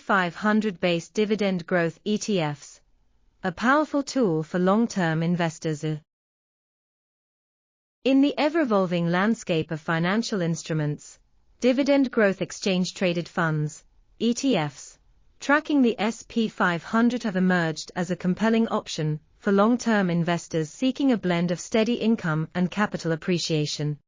500-based dividend growth ETFs, a powerful tool for long-term investors. In the ever-evolving landscape of financial instruments, dividend growth exchange-traded funds, ETFs, tracking the S&P 500 have emerged as a compelling option for long-term investors seeking a blend of steady income and capital appreciation.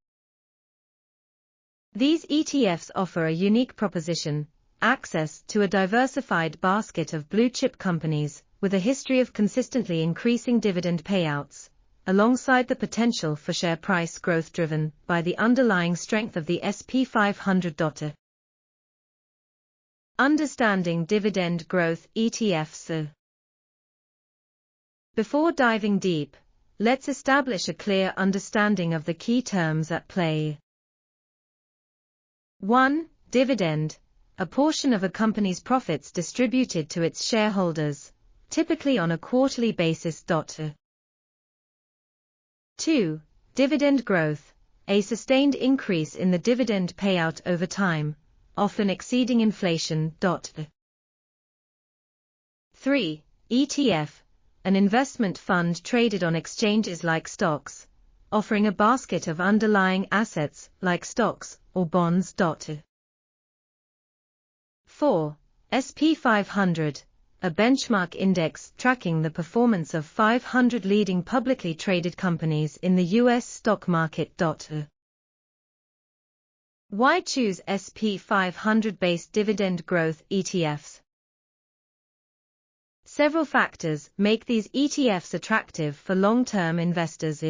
These ETFs offer a unique proposition: access to a diversified basket of blue-chip companies with a history of consistently increasing dividend payouts, alongside the potential for share price growth driven by the underlying strength of the S&P 500. Understanding dividend growth ETFs. Before diving deep, let's establish a clear understanding of the key terms at play. 1. Dividend, a portion of a company's profits distributed to its shareholders, typically on a quarterly basis. 2. Dividend growth, a sustained increase in the dividend payout over time, often exceeding inflation. 3. ETF, an investment fund traded on exchanges like stocks, offering a basket of underlying assets like stocks or bonds. 4. S&P 500, a benchmark index tracking the performance of 500 leading publicly traded companies in the U.S. stock market. Why choose S&P 500-based dividend growth ETFs? Several factors make these ETFs attractive for long-term investors.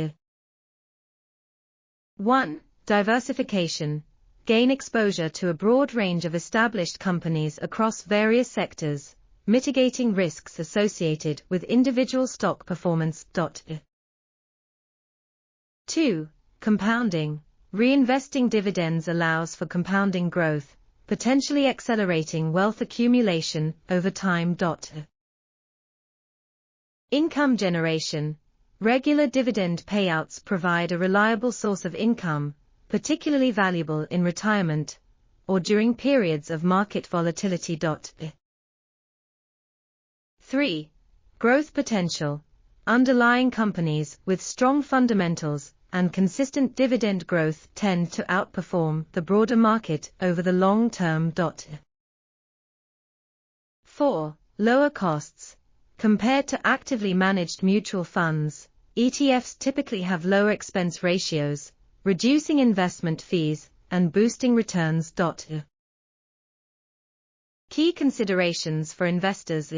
1. Diversification. Gain exposure to a broad range of established companies across various sectors, mitigating risks associated with individual stock performance. 2. Compounding. Reinvesting dividends allows for compounding growth, potentially accelerating wealth accumulation over time. Income generation. Regular dividend payouts provide a reliable source of income, particularly valuable in retirement or during periods of market volatility. 3. Growth potential. Underlying companies with strong fundamentals and consistent dividend growth tend to outperform the broader market over the long term. 4. Lower costs. Compared to actively managed mutual funds, ETFs typically have lower expense ratios, reducing investment fees and boosting returns. Key considerations for investors.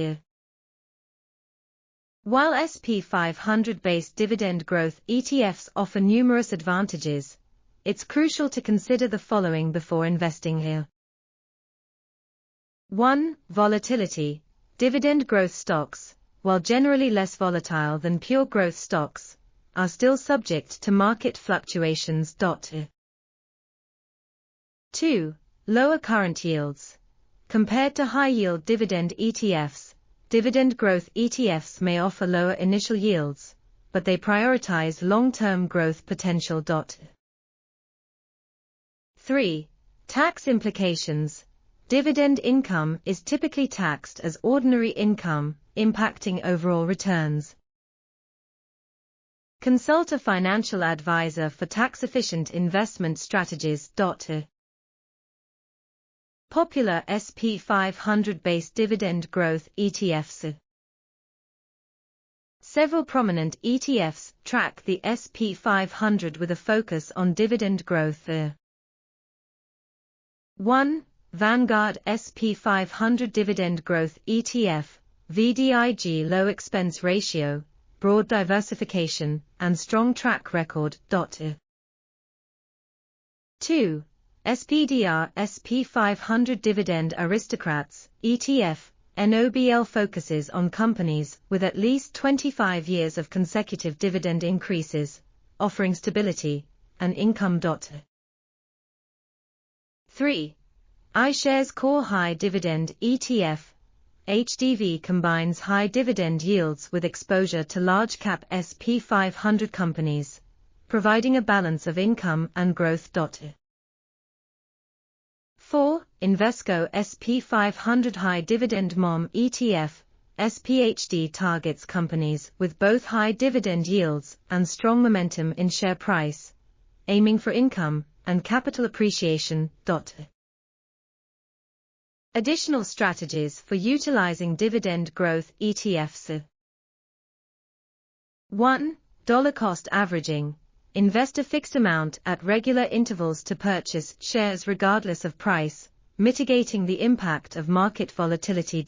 While S&P 500-based dividend growth ETFs offer numerous advantages, it's crucial to consider the following before investing here. 1. Volatility. Dividend growth stocks, while generally less volatile than pure growth stocks, are still subject to market fluctuations. 2. Lower current yields. Compared to high-yield dividend ETFs, dividend growth ETFs may offer lower initial yields, but they prioritize long-term growth potential. 3. Tax implications. Dividend income is typically taxed as ordinary income, impacting overall returns. Consult a financial advisor for tax-efficient investment strategies. Popular S&P 500-based dividend growth ETFs. Several prominent ETFs track the S&P 500 with a focus on dividend growth. 1. Vanguard S&P 500 Dividend Growth ETF, VDIG. Low expense ratio, broad diversification, and strong track record. 2. SPDR S&P 500 Dividend Aristocrats ETF, NOBL focuses on companies with at least 25 years of consecutive dividend increases, offering stability and income. 3. iShares Core High Dividend ETF, HDV combines high dividend yields with exposure to large-cap S&P 500 companies, providing a balance of income and growth. 4. Invesco SP 500 High Dividend MOM ETF, SPHD targets companies with both high dividend yields and strong momentum in share price, aiming for income and capital appreciation. Additional strategies for utilizing dividend growth ETFs. 1. Dollar cost averaging. Invest a fixed amount at regular intervals to purchase shares regardless of price, mitigating the impact of market volatility.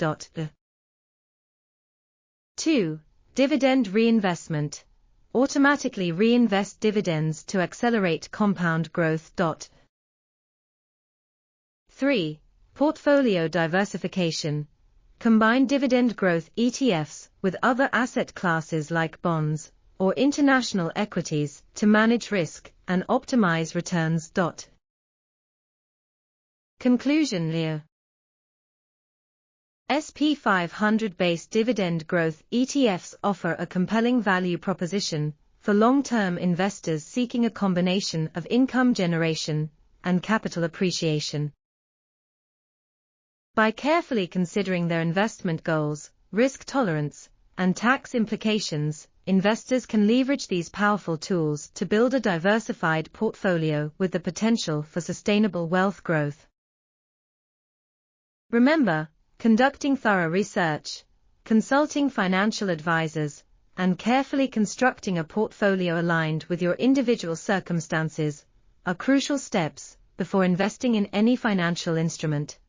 2. Dividend reinvestment. Automatically reinvest dividends to accelerate compound growth. 3. Portfolio diversification. Combine dividend growth ETFs with other asset classes like bonds or international equities to manage risk and optimize returns. Conclusion. Leo. SP 500-based dividend growth ETFs offer a compelling value proposition for long-term investors seeking a combination of income generation and capital appreciation. By carefully considering their investment goals, risk tolerance, and tax implications, investors can leverage these powerful tools to build a diversified portfolio with the potential for sustainable wealth growth. Remember, conducting thorough research, consulting financial advisors, and carefully constructing a portfolio aligned with your individual circumstances are crucial steps before investing in any financial instrument.